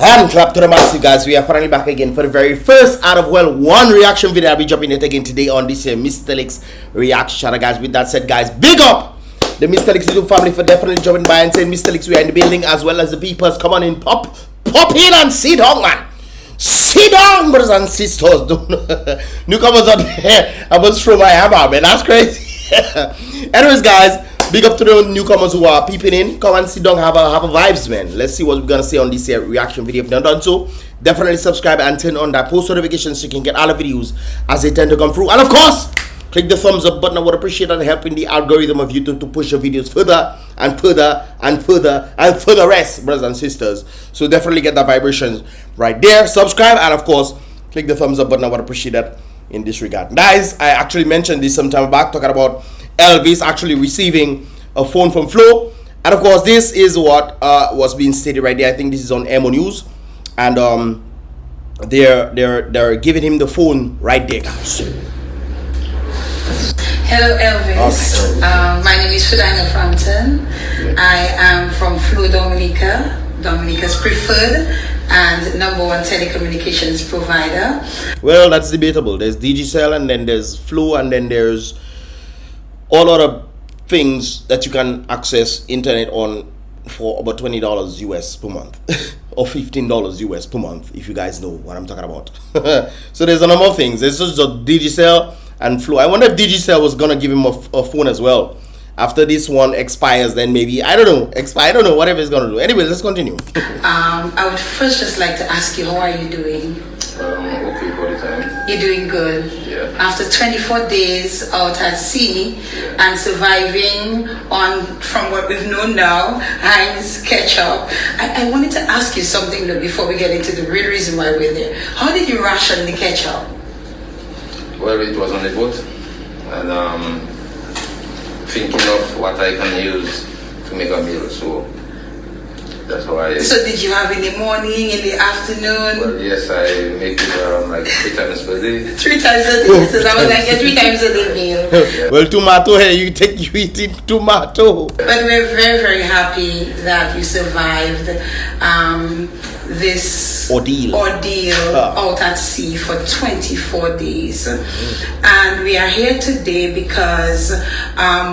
And clap to the massive, guys. We are finally back again for the very first out of one reaction video. I'll be dropping it again today on this Mystelics reaction channel, guys. With that said, guys, big up the Mystelics YouTube family for definitely dropping by and saying Mystelics, we are in the building, as well as the peoples. Come on in, pop in and sit down, man. Sit down, brothers and sisters. Newcomers out there, I must throw my hammer, man. That's crazy. Anyways, guys, big up to the newcomers who are peeping in. Come and sit down, have a vibes, man. Let's see what we're gonna say on this reaction video. If you've not done so, definitely subscribe and turn on that post notifications so you can get all the videos as they tend to come through. And of course, click the thumbs up button. I would appreciate that, helping the algorithm of YouTube to push your videos further and further and further and further rest, brothers and sisters. So definitely get that vibrations right there. Subscribe and of course, click the thumbs up button. I would appreciate that in this regard. Guys, I actually mentioned this some time back, talking about Elvis actually receiving a phone from Flo, and of course this is what was being stated right there. I think this is on Emo News, and they're giving him the phone right there, guys. Hello Elvis, okay. My name is Fudina Frampton. I am from Flo Dominica, Dominica's preferred and #1 telecommunications provider. Well, that's debatable. There's Zelle, and then there's Flo, and then there's all other things that you can access internet on for about $20 US per month or $15 US per month, if you guys know what I'm talking about. So there's a number of things. There's just the Zelle and Flo. I wonder if Zelle was gonna give him a phone as well after this one expires. Then maybe, I don't know, I don't know, whatever it's gonna do. Anyway, let's continue. I would first just like to ask you, how are you doing? Okay for the time. You're doing good. Yeah. After 24 days out at sea, yeah, and surviving on, from what we've known now, Heinz ketchup, I wanted to ask you something though before we get into the real reason why we're there. How did you ration the ketchup? Well, it was on the boat, and thinking of what I can use to make a meal, so that's how I... So did you have in the morning, in the afternoon? Well, yes, I make it around like 3 times per day. 3 times a day, so that was like a 3 times a day meal. Yeah. Well, tomato, hey, you eat it, tomato. But we're very, very happy that you survived this ordeal out at sea for 24 days. And we are here today because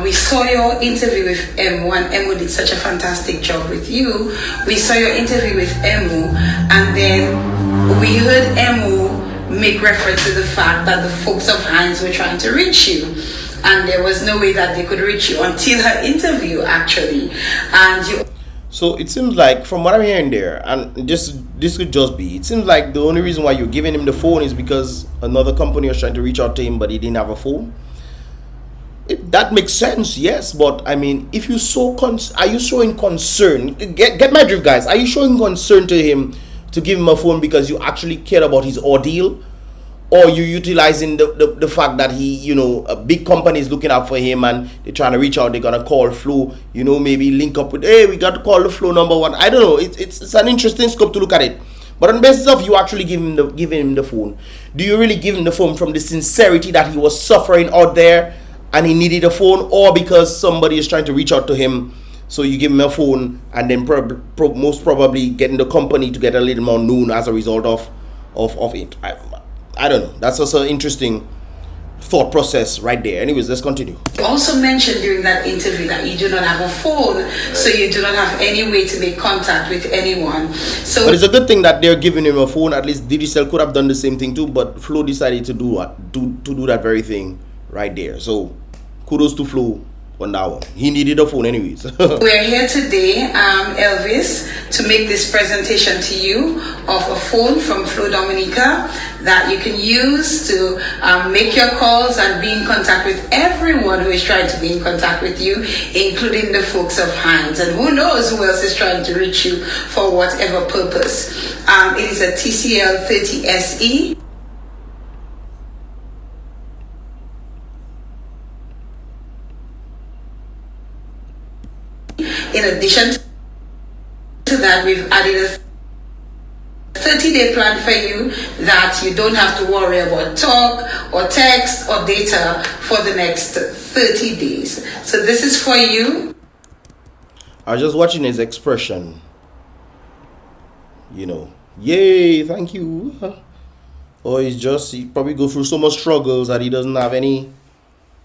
we saw your interview with Emu, and Emu did such a fantastic job with you. We saw your interview with Emu, and then we heard Emu make reference to the fact that the folks of Heinz were trying to reach you, and there was no way that they could reach you until her interview actually. And you... So it seems like, from what I'm hearing there, and this could just be, it seems like the only reason why you're giving him the phone is because another company was trying to reach out to him, but he didn't have a phone. That makes sense, yes, but I mean, if you are you showing concern? Get my drift, guys. Are you showing concern to him to give him a phone because you actually care about his ordeal? Or you utilizing the fact that he, you know, a big company is looking out for him and they're trying to reach out, they're gonna call Flo, you know, maybe link up with, hey, we got to call the Flo #1. I don't know. It's an interesting scope to look at it. But on the basis of you actually giving him the phone, do you really give him the phone from the sincerity that he was suffering out there and he needed a phone, or because somebody is trying to reach out to him, so you give him a phone and then most probably getting the company to get a little more known as a result of it? I don't know. That's also an interesting thought process right there. Anyways, let's continue. You also mentioned during that interview that you do not have a phone, so you do not have any way to make contact with anyone. So, but it's a good thing that they're giving him a phone. At least Zelle could have done the same thing too, but Flo decided to do that very thing right there. So kudos to Flo on that one. He needed a phone anyways. We're here today, Elvis, to make this presentation to you of a phone from Flo Dominica that you can use to make your calls and be in contact with everyone who is trying to be in contact with you, including the folks of Heinz, and who knows who else is trying to reach you for whatever purpose. It is a TCL 30 SE. In addition to that, we've added a 30-day plan for you that you don't have to worry about talk or text or data for the next 30 days. So this is for you. I was just watching his expression. you know, yay, thank you. Or he probably go through so much struggles that he doesn't have any,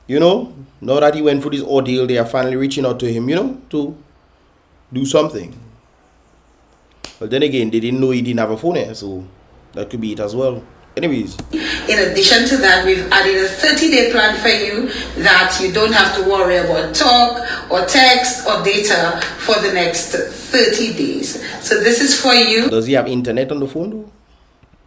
you know, now that he went through this ordeal, they are finally reaching out to him, you know, to do something. But then again, they didn't know he didn't have a phone here, so that could be it as well. Anyways. In addition to that, we've added a 30-day plan for you that you don't have to worry about talk or text or data for the next 30 days. So this is for you. Does he have internet on the phone though?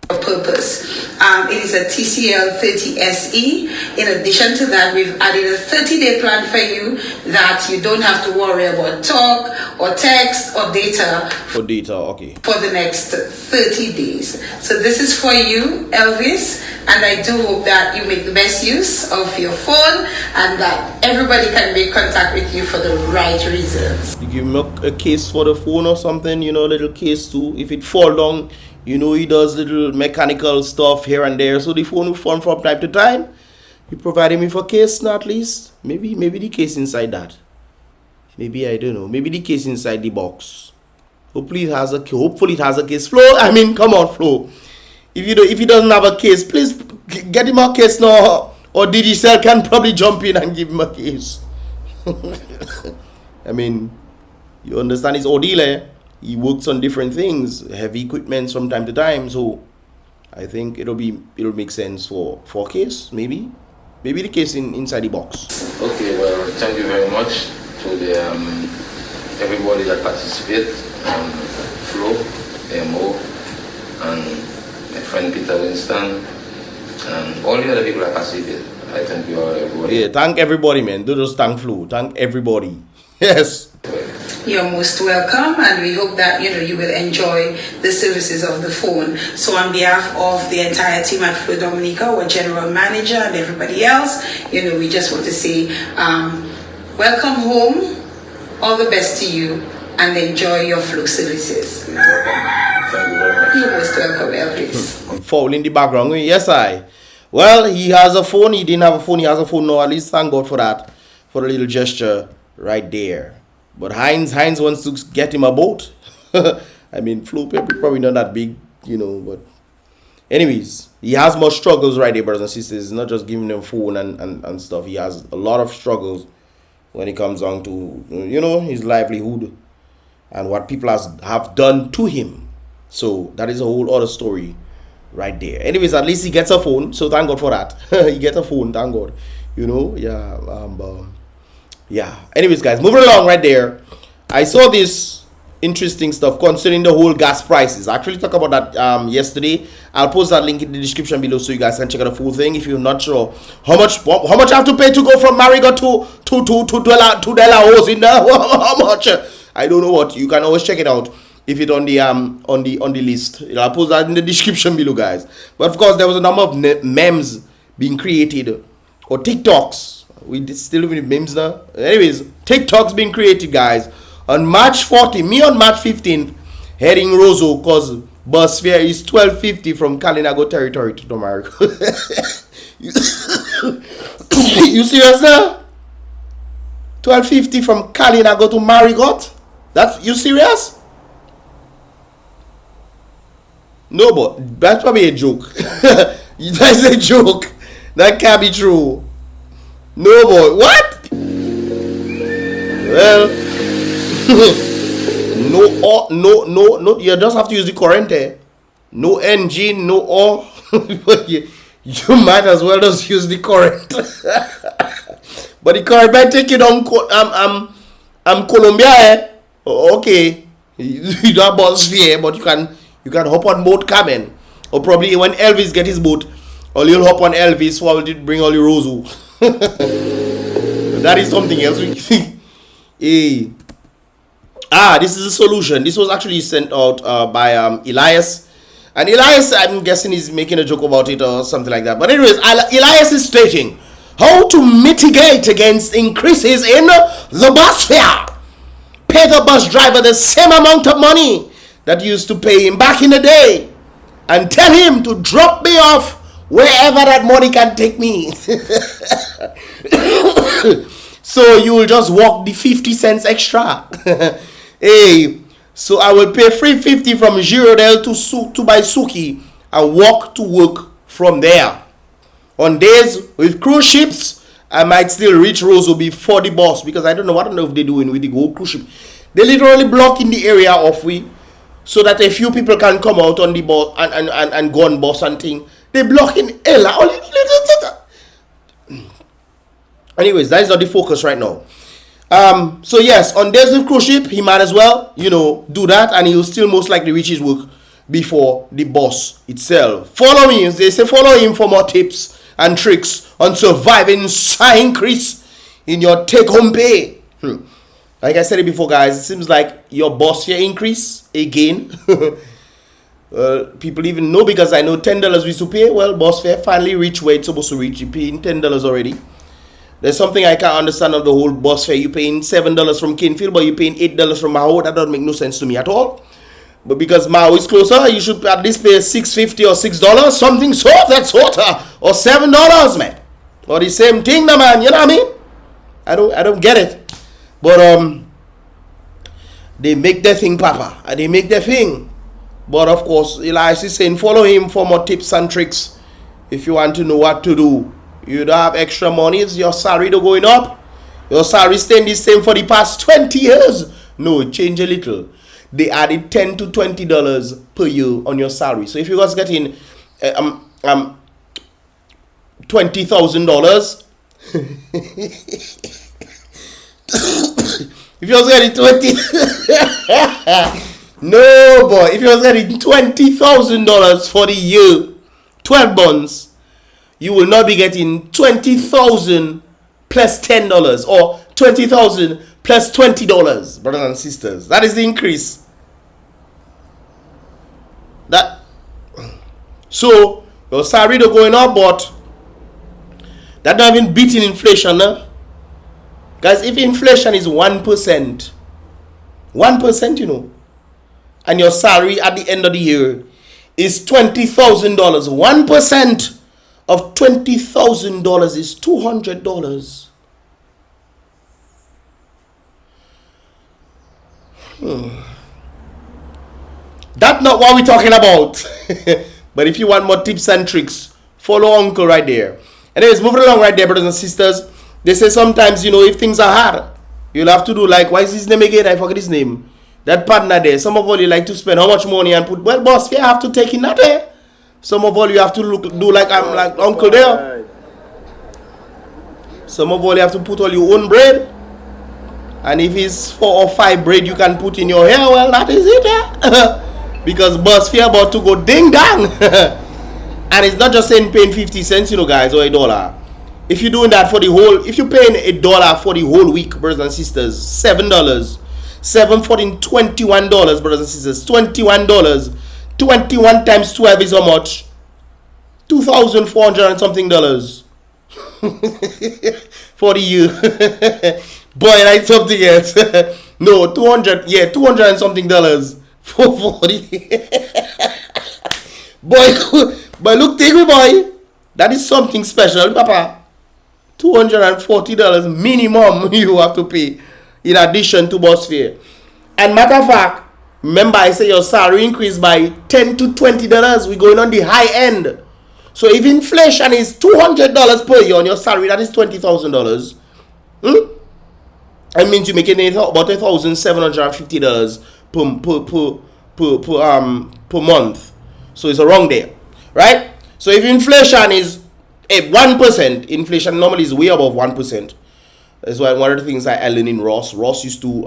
Purpose. It is a TCL 30 SE. In addition to that, we've added a 30-day plan for you that you don't have to worry about talk or text or data. For data, okay. For the next 30 days. So this is for you, Elvis, and I do hope that you make the best use of your phone and that everybody can make contact with you for the right reasons. You give him a case for the phone or something, you know, a little case too. If it fall down, you know, he does little mechanical stuff here and there, so the phone will fall from time to time. You provide him with a case, at least. Maybe the case inside that. Maybe, I don't know. Maybe the case inside the box. Hopefully it has a case. Flo, I mean, come on, Flo. If he doesn't have a case, please get him a case now. Or Zelle can probably jump in and give him a case. I mean, you understand his ordeal, eh? He works on different things, heavy equipment from time to time, so I think it'll make sense for a case, maybe the case inside the box. Okay, well, thank you very much to the everybody that participated, Flo, MO, and my friend Peter Winston, and all the other people that participated. I thank you all, everybody. Yeah, thank everybody, man. Don't just thank Flo. Thank everybody. Yes. You're most welcome, and we hope that you will enjoy the services of the phone. So on behalf of the entire team at Flo Dominica, our general manager and everybody else, we just want to say welcome home, all the best to you, and enjoy your Flo services. You're welcome. Thank you very much. You're most welcome, Elvis. I'm foul in the background. Yes, well, he has a phone. He didn't have a phone. He has a phone now. At least thank God for that, for the little gesture right there. But Heinz wants to get him a boat. I mean, Flo probably not that big, but anyways, he has more struggles right there, brothers and sisters. It's not just giving him phone and stuff. He has a lot of struggles when it comes down to, his livelihood and what people have done to him. So that is a whole other story right there. Anyways, at least he gets a phone, so thank God for that. He gets a phone, thank God. Yeah. Anyways, guys, moving along right there. I saw this interesting stuff concerning the whole gas prices. I actually talked about that yesterday. I'll post that link in the description below so you guys can check out the full thing if you're not sure how much I have to pay to go from Marigot to Delaware in there. How much? I don't know what. You can always check it out if it's on the list. I'll post that in the description below, guys. But of course, there was a number of memes being created, or TikToks. We still living in memes now. Anyways, TikTok's being created, guys. On March 14th, me on March 15th, heading Roseau, cause bus fare is $12.50 from Kalinago territory to Dominica. You serious now? $12.50 from Kalinago to Marigot? You serious? No, but that's probably a joke. That's a joke. That can't be true. No, boy. What? Well, no. You just have to use the current. No engine, no oil. You might as well just use the current. But the current might take you down. Colombia. Okay. You don't have bus fare, but you can hop on boat cabin, or probably when Elvis get his boat, or you'll hop on Elvis while you bring all your Roseau. That is something else. Hey. This is a solution. This was actually sent out by Elias. And Elias, I'm guessing, is making a joke about it or something like that. But anyways, Elias is stating how to mitigate against increases in the bus fare. Pay the bus driver the same amount of money that used to pay him back in the day. And tell him to drop me off wherever that money can take me. So you will just walk the 50 cents extra. Hey, So I will pay $350 from Girodel to buy Suki and walk to work from there. On days with cruise ships, I might still reach Roseau before the bus, because I don't know if they're doing with the gold cruise ship. They literally blocking the area off we, so that a few people can come out on the bus and go on bus and thing. They blocking Ella. Anyways, that is not the focus right now. So yes, on days with cruise ship, he might as well, do that, and he'll still most likely reach his work before the bus itself. Follow me. They say follow him for more tips and tricks on surviving increase in your take-home pay. Like I said it before, guys, it seems like your bus fare increase again. People even know, because I know $10 we used to pay. Well, bus fare finally reached where it's supposed to reach. You're paying $10 already. There's something I can't understand of the whole bus fare. You're paying $7 from Kinfield, but you're paying $8 from Mao. That doesn't make no sense to me at all. But because Mao is closer, you should at least pay $6.50 or $6, something that's sort or $7, man. Or the same thing, man. You know what I mean? I don't get it. But they make their thing, Papa. And they make their thing. But of course, Elias is saying follow him for more tips and tricks. If you want to know what to do. You don't have extra money. Is your salary going up? Your salary staying the same for the past 20 years? No, it changed a little. They added $10 to $20 per year on your salary. So if you was getting $20,000, if you was getting 20, no boy, if you was getting $20,000 for the year, 12 months, you will not be getting $20,000 plus $10 or $20,000 plus $20, brothers and sisters. That is the increase. So your salary is going up, but that not even beating inflation, huh? Guys, if inflation is 1%, and your salary at the end of the year is $20,000, 1% of $20,000 is $200. That's not what we're talking about. But if you want more tips and tricks, follow Uncle right there. Anyways, moving along right there, brothers and sisters. They say sometimes, if things are hard, you'll have to do like, why is his name again? I forget his name. That partner there. Some of all you like to spend how much money and put, well, boss, you have to take in that there. Some of all you have to do like I'm like Uncle there. Some of all you have to put all your own bread. And if it's 4 or 5 bread you can put in your hair, well, that is it. Because bus fare about to go ding dang. And it's not just saying paying 50 cents, guys, or $1. If you're doing that for the whole, if you're paying $1 for the whole week, brothers and sisters, $7. 7, 14, $21, brothers and sisters. $21. 21 times 12 is how much? $2,400 and something dollars. For the year. Boy, that's something else. No, 200, yeah, 200 and something dollars. For 40. Boy, look, take me, boy. That is something special, Papa. $240 minimum you have to pay in addition to bus fare. And matter of fact, remember I say your salary increased by $10 to $20. We're going on the high end. So if inflation is $200 per year on your salary, that is $20,000. That means you're making about $1,750 per month. So it's a wrong there, right? So if inflation is 1%, inflation normally is way above 1%. That's why one of the things I learned in Ross used to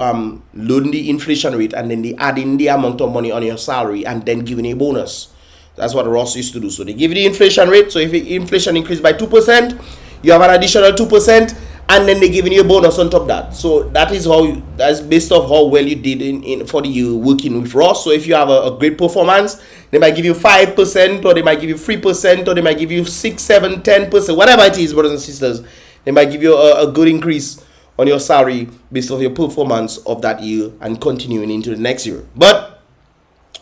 learn the inflation rate, and then they add in the amount of money on your salary and then giving a bonus. That's what Ross used to do. So they give you the inflation rate. So if inflation increased by 2%, you have an additional 2%, and then they giving you a bonus on top of that. So that's based off how well you did in for the year working with Ross. So if you have a great performance, they might give you 5%, or they might give you 3%, or they might give you 6, 7, 10%, whatever it is, brothers and sisters. They might give you a good increase on your salary based on your performance of that year and continuing into the next year. But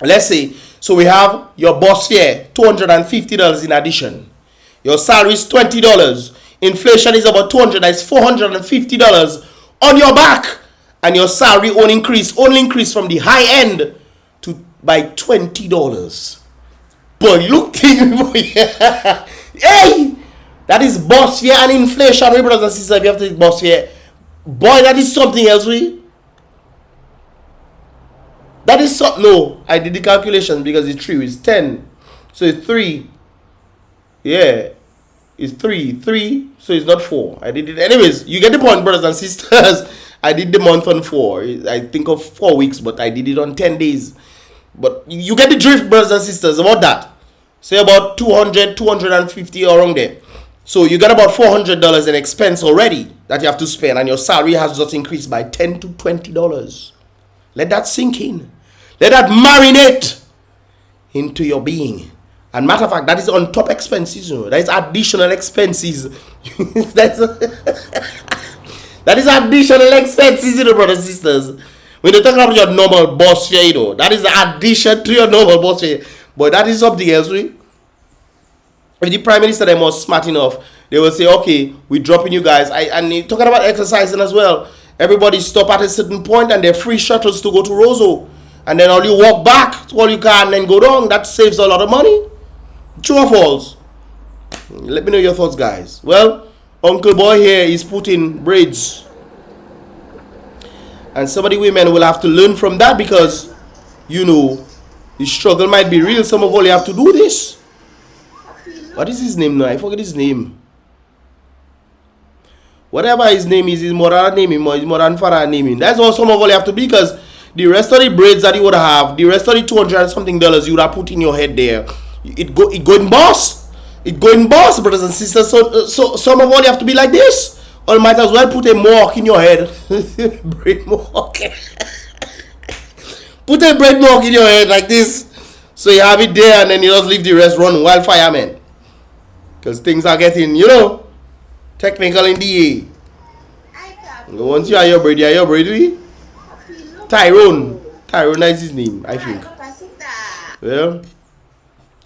let's say, so we have your bus fare, $250 in addition. Your salary is $20. Inflation is about $200. That's $450 on your back. and your salary only increase from the high end to by $20. Boy, look boy. Hey, that is boss fear and inflation, brothers and sisters. If you have to boss fear, boy, that is something else. That is something. No, I did the calculation because it's 3 is 10, so it's 3. Yeah, it's 3, so it's not 4. I did it anyways. You get the point, brothers and sisters. I did the month on 4. I think of 4 weeks, but I did it on 10 days. But you get the drift, brothers and sisters, about that. Say about 200, 250 around there. So you got about $400 in expense already that you have to spend, and your salary has just increased by $10 to $20. Let that sink in. Let that marinate into your being. And matter of fact, that is on top expenses. That is additional expenses. That is additional expenses, brothers and sisters. When you're talking about your normal boss fare, that is the addition to your normal boss fare. But that is something else. If the Prime Minister them was smart enough, they will say, okay, we're dropping you guys. And talking about exercising as well. Everybody stop at a certain point and they're free shuttles to go to Roseau. And then all you walk back to all you can and then go down. That saves a lot of money. True or false? Let me know your thoughts, guys. Well, Uncle Boy here is putting braids. And some of the women will have to learn from that because, the struggle might be real. Some of all you have to do this. What is his name now? I forget his name. Whatever his name is, his mother name him or his mother and father name him. That's all some of all you have to be because the rest of the braids that you would have, the rest of the $200 and something you would have put in your head there, it go in boss. It go in boss, brothers and sisters. So some of all you have to be like this. Or might as well put a mark in your head. Braid mark. Put a braid mark in your head like this. So you have it there and then you just leave the rest run wildfire, man. Because things are getting, technical in the air. Once you have your braid, Tyrone is his name, I think. Well,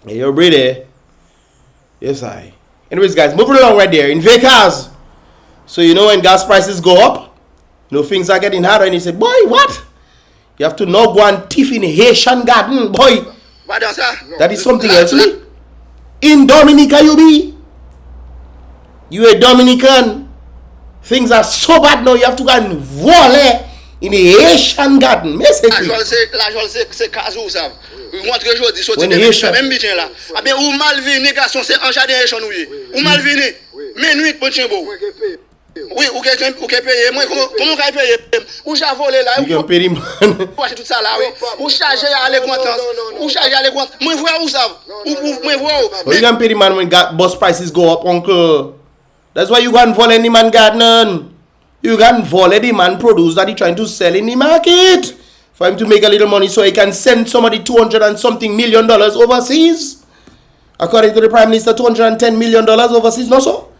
your braid there. Yes, I. Anyways, guys, moving along right there. In Vegas. So, when gas prices go up, things are getting harder. And you say, boy, what? You have to now go and thief in a Haitian garden, boy. That is something else, me. In Dominica, you a Dominican. Things are so bad now, you have to go and VOLLEH in a Haitian garden. When Haitian. Oui, ou quelqu'un payer moi comment qu'à payer ou j'ai volé là ou payer man ou acheter tout ça là oui ou charger aller content ou charger aller content moi voir où ça ou moi voir you can pay the man when bus prices go up, uncle. That's why you can VOLLEH any man garden. You can VOLLEH the man produce that he trying to sell in the market for him to make a little money so he can send somebody $200 and something million overseas. According to the Prime Minister, $210 million overseas, no so?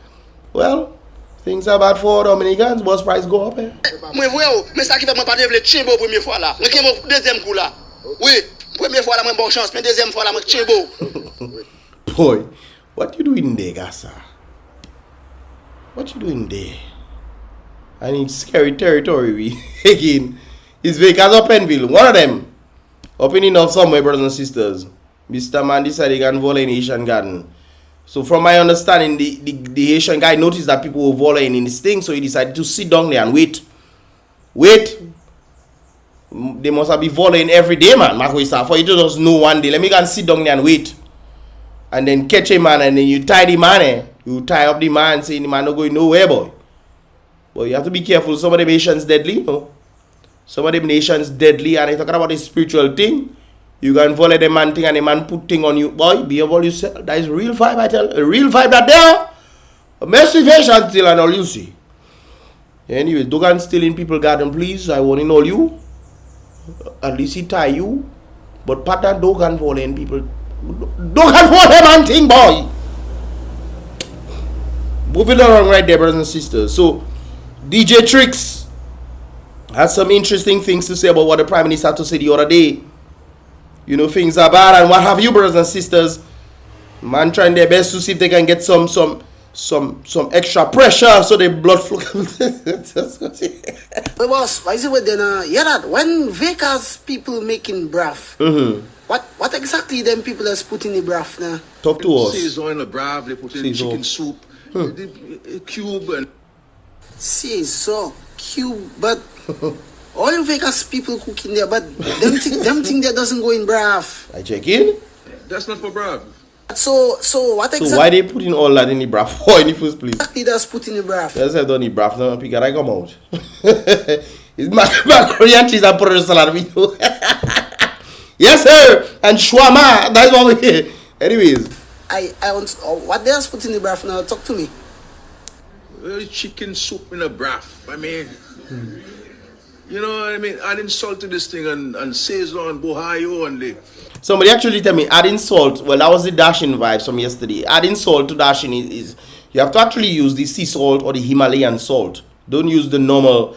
Well, things are bad for Dominicans. Bus price go up. Moi vois mais ça qui fait moi pas devler chimbo première fois là. Moi qui deuxième coup là. Oui, première fois là moi bonne chance, mais deuxième fois là moi chimbo. Boy, what you doing there, Gassa? What you doing there? I need scary territory. Again, it's Vegas or Penville. One of them. Opening up somewhere, brothers and sisters. Mr. Man decided he can VOLLEH in Haitian garden. So from my understanding, the Haitian guy noticed that people were VOLLEHing in this thing, so he decided to sit down there and wait. They must have been VOLLEHing every day, man. For you to just know one day, let me go and sit down there and wait. And then catch a man, and then you tie the man. You tie up the man, saying the man not going nowhere, boy. But you have to be careful. Some of them nations deadly, Some of them nations deadly, and they talking about this spiritual thing. You can VOLLEH the man thing and the man put thing on you. Boy, be able yourself. That is real vibe, I tell you. A real vibe that there. A motivation still and all you see. Anyway, don't go and steal in people's garden, please. I want to know you. At least he tie you. But pattern don't go and VOLLEH in people. Don't go and VOLLEH man thing, boy. Moving along right there, brothers and sisters. So, DJ Tricks has some interesting things to say about what the Prime Minister had to say the other day. Things are bad and what have you, brothers and sisters. Man trying their best to see if they can get some some extra pressure so the blood flow. But boss, why is it with then? Yeah, that when Vegas people making broth, what exactly them people has put in the broth now? Talk to us. Season in the broth, they put in chicken soup, the cube and. So cube, but all the Vegas people cooking there, but them thing that doesn't go in broth. I check in. That's not for broth. So what exactly? So why they putting all that in the broth for in the first place? Exactly that's put in the broth. Yes, I don't need broth. No, pick it. I come out. It's macaroni and cheese and potato salad. We know. Yes, sir. And shawarma. That's what we hear. Anyways, I want what they has put in the broth now. Talk to me. Chicken soup in a broth. I mean, you know what I mean? Adding salt to this thing and Saison, Bohayo and the. somebody actually tell me adding salt. Well, that was the dashing vibes from yesterday. Adding salt to dashing is you have to actually use the sea salt or the Himalayan salt. Don't use the normal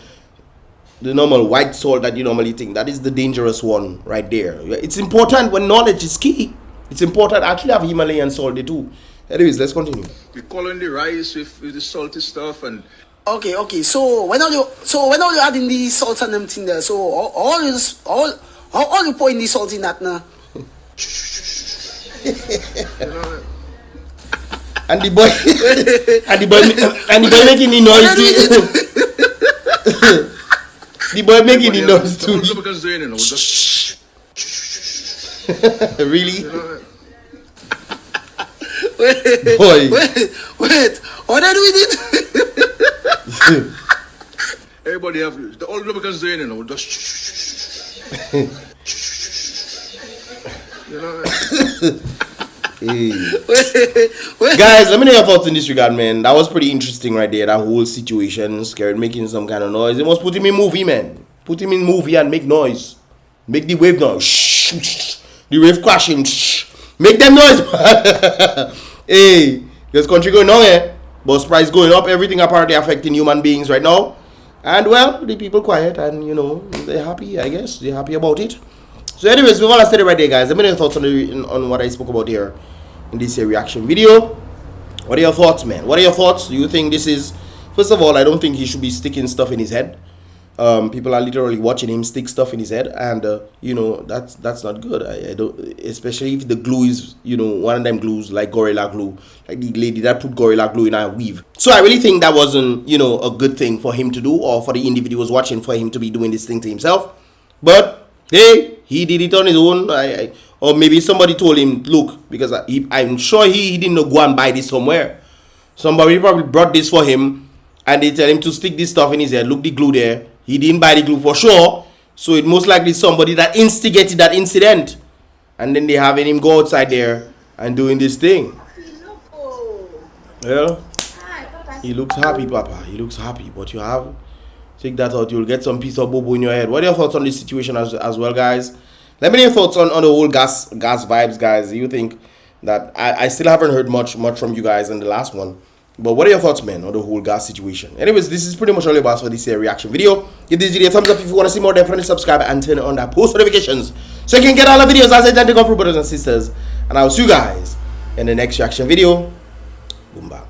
white salt that you normally think. That is the dangerous one right there. It's important when knowledge is key. It's important to actually have Himalayan salt there too. Anyways, let's continue. We color in the rice with the salty stuff and. Okay. So when all you adding the salt and them thing there, so all you pour in the salt in that now. And the boy making the noise too. The boy making the noise too. Really? Boy. Wait, what are we doing? Everybody have the old Dominicans doing it, just you know. Hey. Guys, let me know your thoughts in this regard, man. That was pretty interesting right there. That whole situation, scared, making some kind of noise. It must put him in movie, man. Put him in movie and make noise. Make the wave noise. The wave crashing. Make them noise. Hey, this country going on, eh? Bus price going up. Everything apparently affecting human beings right now. And well, the people quiet and you know they're happy. I guess they're happy about it. So, anyways, we've all studied right there, guys. Let me know your thoughts on what I spoke about here in this reaction video. What are your thoughts, man? What are your thoughts? Do you think this is? First of all, I don't think he should be sticking stuff in his head. People are literally watching him stick stuff in his head, and you know that's not good. I don't, especially if the glue is one of them glues like Gorilla Glue, like the lady that put Gorilla Glue in her weave. So I really think that wasn't a good thing for him to do, or for the individuals watching for him to be doing this thing to himself. But hey, he did it on his own. Or maybe somebody told him, look, because I'm sure he didn't go and buy this somewhere. Somebody probably brought this for him, and they tell him to stick this stuff in his head. Look, the glue there. He didn't buy the glue for sure, so it most likely somebody that instigated that incident, and then they having him go outside there and doing this thing. Well, he looks happy, Papa. He looks happy, but you have take that out. You'll get some piece of bobo in your head. What are your thoughts on this situation as well, guys? Let me know your thoughts on the whole gas vibes, guys. Do you think that I still haven't heard much from you guys in the last one? But what are your thoughts, man, on the whole gas situation? Anyways, this is pretty much all about for this reaction video. Give this video a thumbs up if you want to see more. Definitely subscribe and turn on that post notifications so you can get all the videos as I tend to go through, brothers and sisters. And I'll see you guys in the next reaction video. Boom, bam.